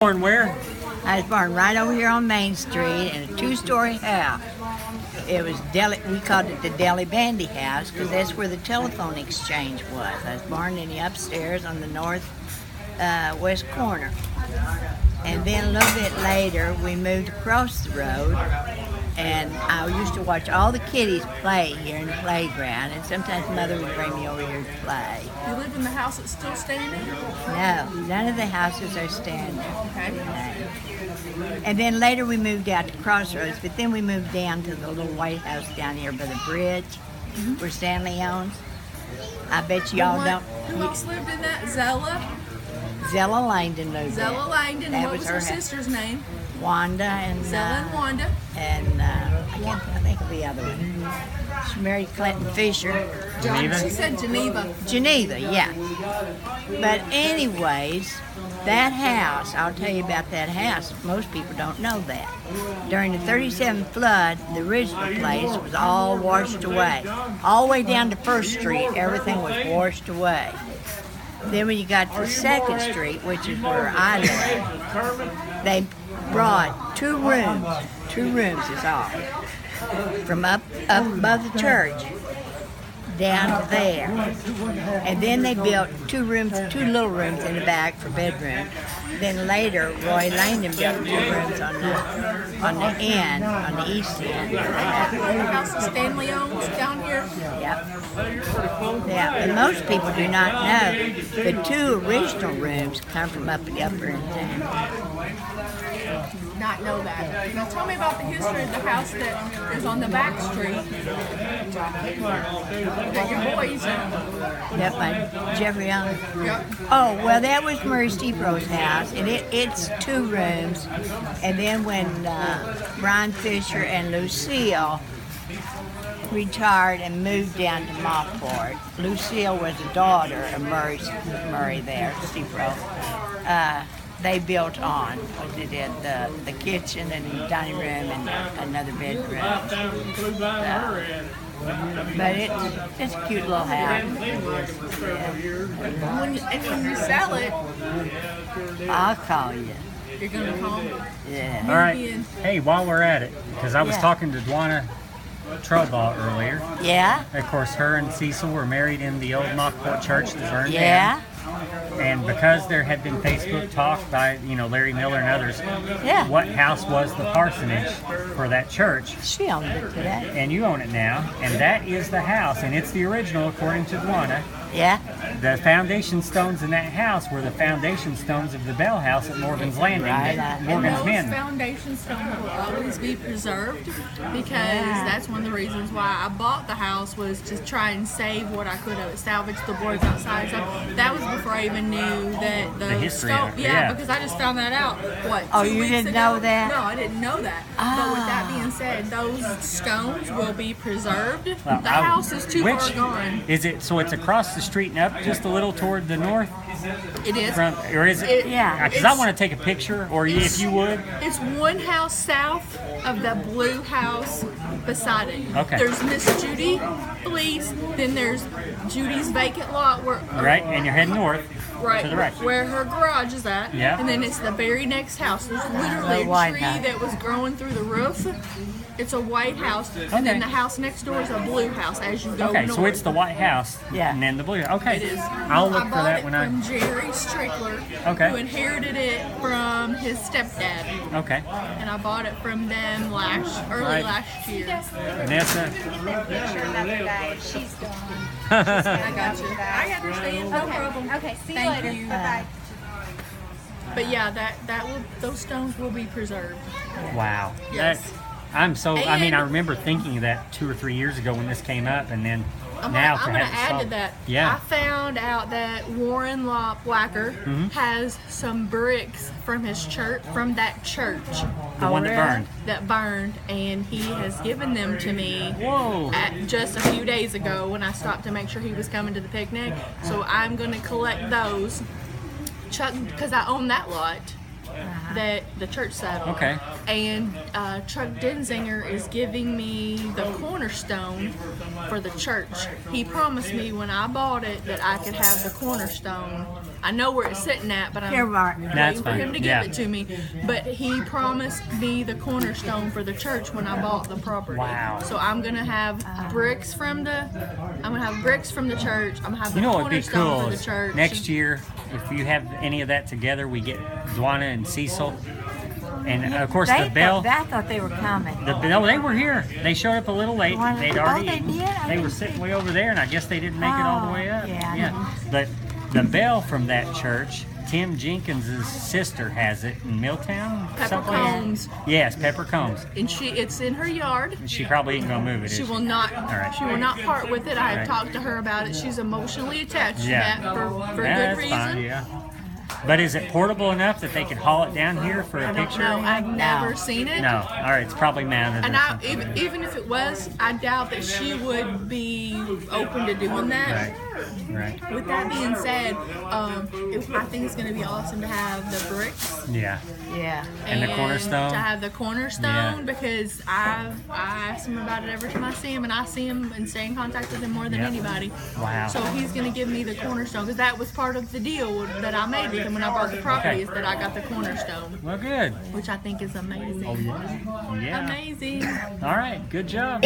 Born where? I was born right over here on Main Street in a 2-story house. It was we called it the Deli Bandy House because that's where the telephone exchange was. I was born in the upstairs on the north west corner. And then a little bit later, we moved across the road, and I used to watch all the kiddies play here in the playground, and sometimes Mother would bring me over here to play. You live in the house that's still standing? No, none of the houses are standing. Okay. No. And then later we moved out to Crossroads, but then we moved down to the little white house down here by the bridge where Stanley owns. I bet y'all don't. Who else lived in that? Zella Langdon lived there. Zella Langdon. That What was her house. sister's name? Wanda and Zella and Wanda. And I think of the other one. She married Clinton Fisher. Geneva? She said Geneva. Geneva, yeah. But anyways, that house, I'll tell you about that house. Most people don't know that. During the 37 flood, the original place was all washed away. All the way down to 1st Street, everything was washed away. Then when you got to 2nd Street, which is where I live, they brought 2 rooms. 2 rooms is all. From up above the church down to there. And then they built 2 little rooms in the back for bedrooms. Then later, Roy Langdon built 2 rooms on the end, on the east end. The house that Stanley owns down here. Yep. Yeah, and most people do not know the 2 original rooms come from up the upper end. Not know that. Now tell me about the history of the house that is on the back street. That your boys. Yep, by Jeffrey Allen. Yep. Oh, well, that was Murray Steepro's house, and it's 2 rooms. And then when Brian Fisher and Lucille retired and moved down to Mauckport, Lucille was a daughter of Murray there, Steepro. They built on. They did the kitchen and the dining room and another bedroom. But it's a cute little house. When you sell it, I'll call you. you're going to call me. Yeah. All right. Hey, while we're at it, because I was Yeah. talking to Dwana Troubaugh earlier. Yeah? Of course, her and Cecil were married in the old Mauckport church that burned Yeah? down. And because there had been Facebook talk by, Larry Miller and others, Yeah. what house was the parsonage for that church? She owned it today. And you own it now, and that is the house, and it's the original according to Dwana. Yeah? The foundation stones in that house were the foundation stones of the Bell House at Morgan's Landing. Right. that And Morgan's those men. foundation stones will always be preserved because that's one of the reasons why I bought the house was to try and save what I could have, salvage the boards outside. So that was before I even knew that the history stone. of it, Yeah, yeah. because I just found that out. What? Oh, 2 you weeks didn't ago? know that? No, I didn't know that. But with that being said, those stones will be preserved. Well, The house is too far gone. Is it? So it's across the street and up just a little toward the north, It is. or is it? Yeah. Because I want to take a picture, or if you would. It's one house south of the blue house beside it. Okay. There's Miss Judy Fleece, then there's Judy's vacant lot where Right, and you're heading north. right, To the right. where her garage is at. Yeah. And then it's the very next house. There's literally The a white tree house. that was growing through the roof. It's a white house, and then Okay. the house next door is a blue house as you go Okay, north. so it's the White House. Yeah. And then the blue. Okay. It is. I'll look I for bought that it when from Jerry Strickler, Okay. who inherited it from his stepdad. Okay. And I bought it from them early Right. last year. Vanessa. She's gone. I got you. I understand. No Okay. problem. Okay. See you Thank later. you. Bye-bye. But yeah, those stones will be preserved. Wow. Yes. I'm so. I mean, I And- remember thinking of that 2 or 3 years ago when this came up, and then now I'm to gonna have it add to solved. that. Yeah. I found out that Warren Lopwacker has some bricks from his church, from that church The one that really? burned. that burned, and he has given them to me Whoa. just a few days ago when I stopped to make sure he was coming to the picnic. So I'm gonna collect those, Chuck, because I own that lot. that the church settled. Okay. And Chuck Denzinger is giving me the cornerstone for the church. He promised me when I bought it that I could have the cornerstone. I know where it's sitting at, but I'm Here, Mark. waiting That's for fine. him to give Yeah. it to me. But he promised me the cornerstone for the church when I bought the property. Wow. So I'm gonna have bricks from the church. I'm gonna have the You know what would be cornerstone cool for the is church. next year, if you have any of that together, we get Dwana and Cecil. And of course the bell. I thought they were coming. No, they were here. They showed up a little late. Why- They'd already. they did? I They were didn't sitting see. way over there, and I guess they didn't make it all the way up. Yeah. But the bell from that church, Tim Jenkins' sister has it in Milltown. Pepper something like that. Combs. Yes, Pepper Combs. And it's in her yard. She probably ain't gonna move it. She is will not. right. She will not part with it. I have Right. talked to her about it. She's emotionally attached to Yeah. that for Yeah, good that's reason. fine. Yeah. But is it portable enough that they can haul it down here for a I don't picture? know. I've No. never seen it. No. All right. It's probably mounted. And or I, something. even if it was, I doubt that she would be open to doing that. Right. Right. With that being said, I think it's going to be awesome to have the bricks Yeah. Yeah. And the cornerstone? To have the cornerstone Yeah. because I ask him about it every time I see him, and I see him and stay in contact with him more than Yeah. anybody. Wow. So he's going to give me the cornerstone because that was part of the deal that I made with him when I bought the property Okay. is that I got the cornerstone, Well, good. which I think is amazing. Oh yeah. Yeah. Amazing. All right. Good job.